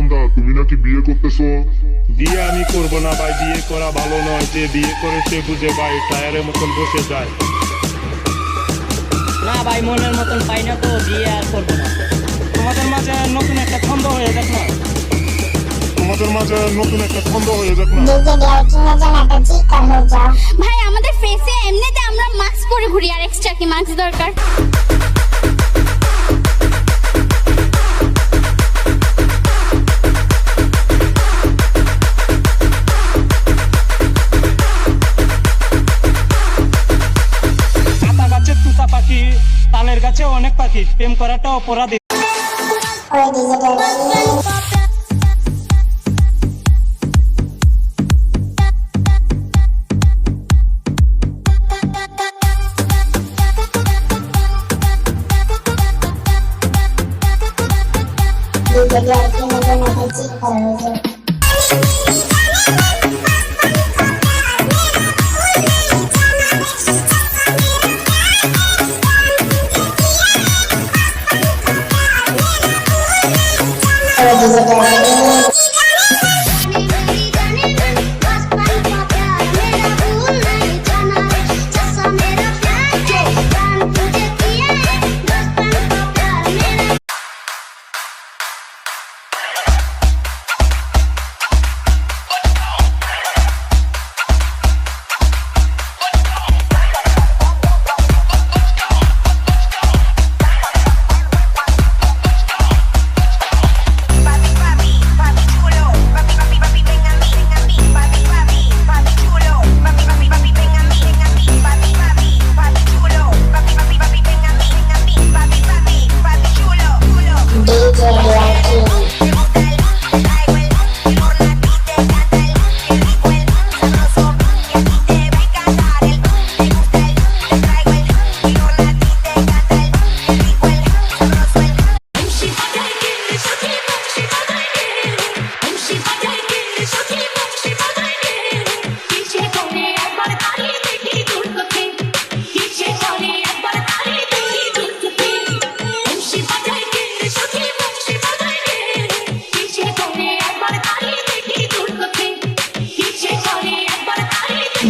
বান্দা, তুমি নাকি বিয়ে করতেছো? বিয়ে আমি করব না ভাই, বিয়ে করা ভালো নয়। যে বিয়ে করে সে বুঝে ভাই, টায়ারের মতন বসে যায়। না ভাই, মনের মতন পাই না তো বিয়ে আর করবো না। তোমাদের মাঝে নতুন একটা ছন্দ হয়ে যাক না। ভাই আমাদের ফেসে এমনিতে আমরা মাস্ক পরে ঘুরি, আর এক্সট্রা কি মাস্ক দরকার? আতা গাছে তুতা পাখি, তালের গাছে অনেক পাখি, প্রেম করাটা অপরাধী।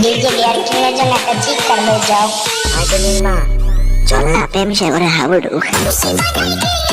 ডিজে রিয়াকশনের জন্য একটা চিৎকার হয়ে যাও। আগে মা চল না প্রেম সাগরে হাবুডুবু খাই।